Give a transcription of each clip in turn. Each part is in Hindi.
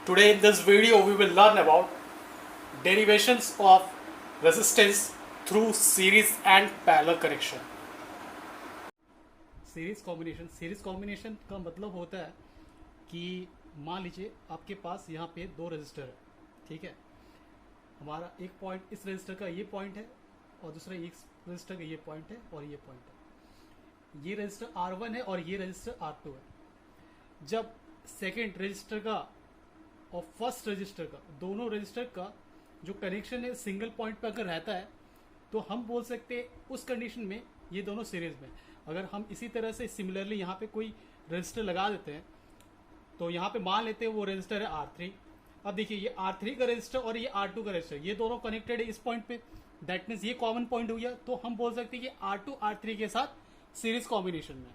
Today in this video we will learn about derivations of resistance through series and parallel connection. Series combination का मतलब होता है कि मान लीजिए आपके पास यहाँ पे दो रजिस्टर है, ठीक है। हमारा एक पॉइंट इस रजिस्टर का ये पॉइंट है और दूसरा एक रजिस्टर का ये पॉइंट है और ये पॉइंट है। ये रजिस्टर R1 है और ये रजिस्टर R2 है। जब सेकेंड रजिस्टर का और फर्स्ट रजिस्टर का, दोनों रजिस्टर का जो कनेक्शन है सिंगल पॉइंट पर अगर रहता है तो हम बोल सकते हैं उस कंडीशन में ये दोनों सीरीज में। अगर हम इसी तरह से सिमिलरली यहाँ पे कोई रजिस्टर लगा देते हैं तो यहाँ पे मान लेते हैं वो रजिस्टर है R3। अब देखिए ये R3 का रजिस्टर और ये R2 का रजिस्टर, ये दोनों कनेक्टेड है इस पॉइंट पे। दैट मीन्स ये कॉमन पॉइंट हो गया, तो हम बोल सकते हैं कि R2 R3 के साथ सीरीज कॉम्बिनेशन में।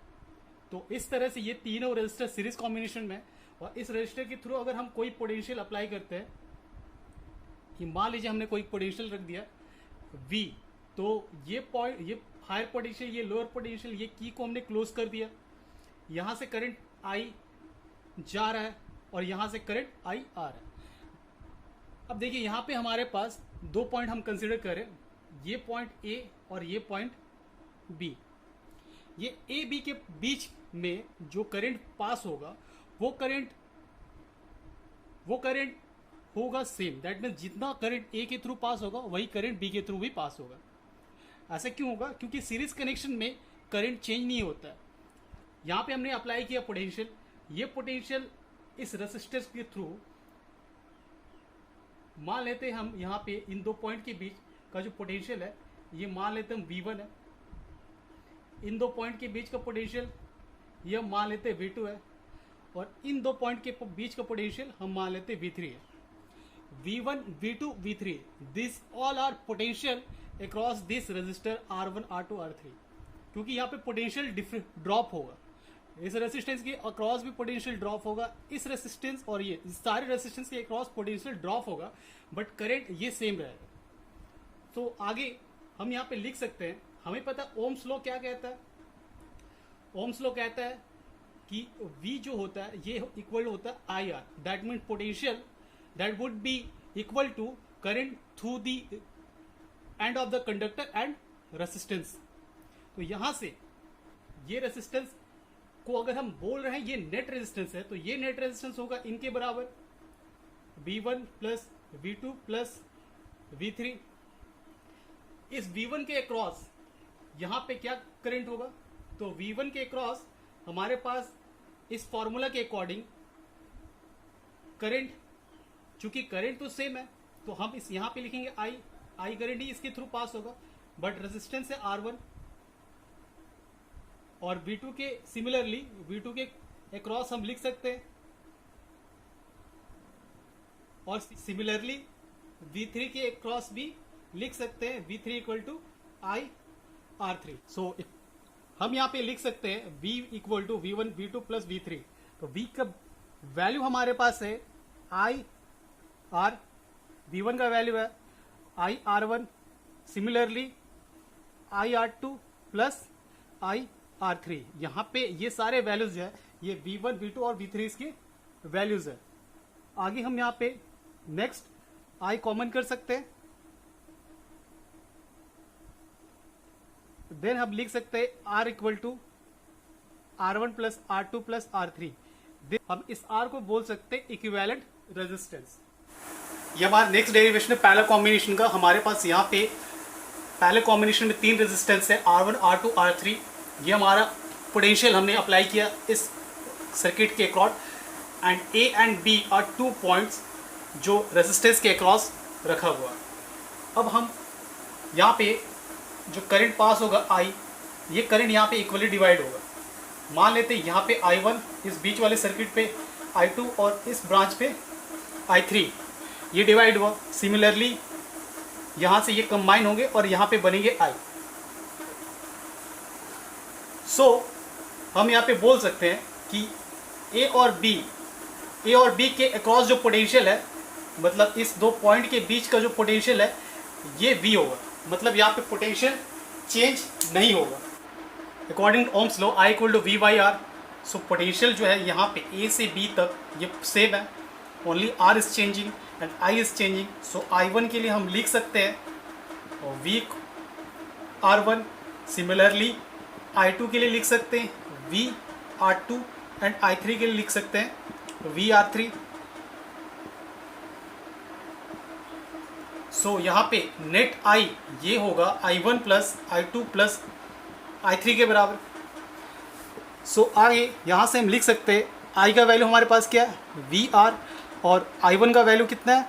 तो इस तरह से ये तीनों रजिस्टर सीरीज कॉम्बिनेशन में। और इस रजिस्टर के थ्रू अगर हम कोई पोटेंशियल अप्लाई करते हैं कि मान लीजिए हमने कोई पोटेंशियल रख दिया V, तो ये पॉइंट, ये हायर पोटेंशियल, ये लोअर पोटेंशियल, ये की को हमने क्लोज कर दिया। यहाँ से करंट I जा रहा है और यहाँ से करंट I आ रहा है। अब देखिए यहाँ पे हमारे पास दो पॉइंट हम कंसिडर करें, ये पॉइंट A और ये पॉइंट B। ये A B के बीच में जो करंट पास होगा वो करंट होगा सेम। दैट मीन्स जितना करंट A के थ्रू पास होगा वही करंट B के थ्रू भी पास होगा। ऐसा क्यों होगा? क्योंकि सीरीज कनेक्शन में करंट चेंज नहीं होता है। यहाँ पे हमने अप्लाई किया पोटेंशियल, ये पोटेंशियल इस रेजिस्टेंस के थ्रू, मान लेते हैं हम यहाँ पे इन दो पॉइंट के बीच का जो पोटेंशियल है ये मान लेते हैं हम V1 है। इन दो पॉइंट के बीच का पोटेंशियल ये हम मान लेते हैं V2 है और इन दो पॉइंट के बीच का पोटेंशियल हम मान लेते हैं V3 है। V1, V2, V3, this all are potential across this register R1, R2, R3। क्योंकि यहाँ पे पोटेंशियल ड्रॉप होगा, इस रेसिस्टेंस के अक्रॉस भी पोटेंशियल ड्रॉप होगा, इस रेसिस्टेंस और ये सारे रेसिस्टेंस के अक्रॉस पोटेंशियल ड्रॉप होगा, बट करंट ये सेम रहेगा। तो आगे हम यहाँ पे लिख सकते हैं, हमें पता है ओम्स लॉ क्या कहता है। ओम्स लॉ कहता है कि V जो होता है ये इक्वल होता है IR, that mean potential that would be equal to current through the end of the conductor and resistance. तो यहां से ये रेसिस्टेंस को अगर हम बोल रहे हैं ये नेट रेजिस्टेंस है, तो ये नेट रेजिस्टेंस होगा इनके बराबर V1 plus V2 plus V3। इस V1 के अक्रॉस यहां पे क्या करंट होगा? तो V1 के अक्रॉस हमारे पास इस फॉर्मूला के अकॉर्डिंग करंट, चूंकि करंट तो सेम है तो हम इस यहां पे लिखेंगे I करंट ही इसके थ्रू पास होगा, बट रेजिस्टेंस है R1 और V2 के सिमिलरली V2 के अक्रॉस हम लिख सकते हैं और सिमिलरली V3 के अक्रॉस भी लिख सकते हैं, V3 equal to I R3। सो हम यहाँ पे लिख सकते हैं V equal to V1 V2 plus V3। तो V का वैल्यू हमारे पास है I R, V1 का वैल्यू है I R1, similarly I R2 plus I R3। यहाँ पे ये सारे वैल्यूज है, ये V1 V2 और V3 इसकी वैल्यूज है। आगे हम यहाँ पे नेक्स्ट I कॉमन कर सकते हैं, देन हम लिख सकते हैं R equal to R1 plus R2 plus R3। हम इस R को बोल सकते हैं इक्विवेलेंट रेजिस्टेंस। ये हमारा नेक्स्ट डेरिवेशन है पैरेलल कॉम्बिनेशन का। हमारे पास यहाँ पे पैरेलल कॉम्बिनेशन में तीन रेजिस्टेंस है R1, R2, R3। ये हमारा पोटेंशियल हमने अप्लाई किया इस सर्किट के across, and A and B are two points जो रेजिस्टेंस के अक्रॉस रखा हुआ है। अब हम यहाँ पे जो करंट पास होगा I, ये करंट यहाँ पे इक्वली डिवाइड होगा। मान लेते हैं यहाँ पे I1 इस बीच वाले सर्किट पे, I2 और इस ब्रांच पे I3, ये डिवाइड हुआ। सिमिलरली यहाँ से ये कंबाइन होंगे और यहाँ पे बनेंगे I। सो हम यहाँ पे बोल सकते हैं कि A और B के अक्रॉस जो पोटेंशियल है, मतलब इस दो पॉइंट के बीच का जो पोटेंशियल है ये V होगा। मतलब यहाँ पे पोटेंशियल चेंज नहीं होगा। According to Ohm's law I equal to V by R। So potential जो है यहाँ पे A से B तक ये सेम है। Only R is changing and I is changing. So I1 के लिए हम लिख सकते हैं V R1. सिमिलरली I2 के लिए लिख सकते हैं V R2 एंड I3 के लिए लिख सकते हैं V R3. सो यहाँ पे नेट I ये होगा I1 plus I2 plus I3 के बराबर. सो आगे यहाँ से हम लिख सकते हैं I का वैल्यू हमारे पास क्या है V R और I1 का वैल्यू कितना है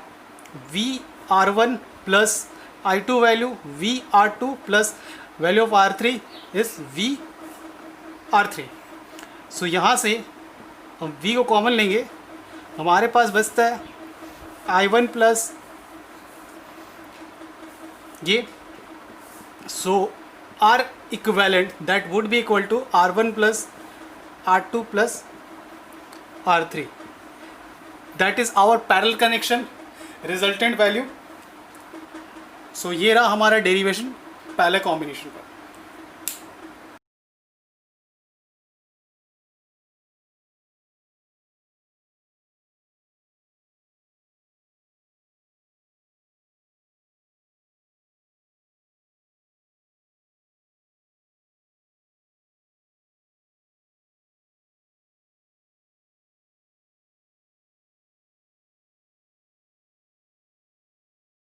V R1 plus I2 value V R2 plus value of R3 is V R3. सो यहाँ से हम V को कॉमन लेंगे, हमारे पास बचता है I1 प्लस ये. So R equivalent that would be equal to R1 plus R2 plus R3. That is our parallel connection resultant value. So ये रहा हमारा डेरिवेशन पैरेलल कॉम्बिनेशन का.